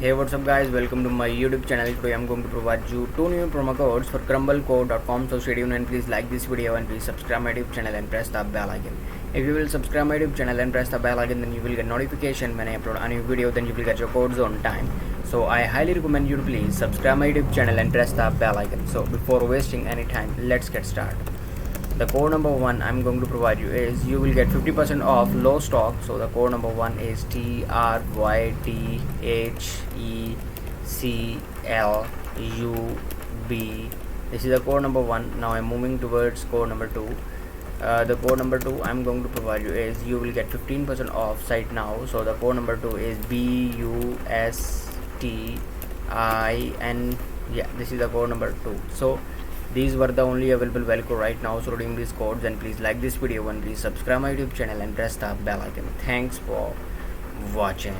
Hey, what's up guys, welcome to my YouTube channel. Today I'm going to provide you two new promo codes for CrumbleCo.com. So stay tuned and please like this video and please subscribe my YouTube channel and press the bell icon. If you will subscribe my YouTube channel and press the bell icon, then you will get notification when I upload a new video, then you will get your codes on time. So I highly recommend you to please subscribe my YouTube channel and press the bell icon. So before wasting any time, let's get started. The code number one I'm going to provide you is you will get 50% off low stock. So the code number one is TRYTHECLUB. This is the code number one. Now I'm moving towards code number two. The code number two I'm going to provide you is you will get 15% off site now. So the code number two is BUSTIN. Yeah, this is the code number two. So these were the only available value code right now. So redeem these codes and please like this video and please subscribe my YouTube channel and press the bell icon. Thanks for watching.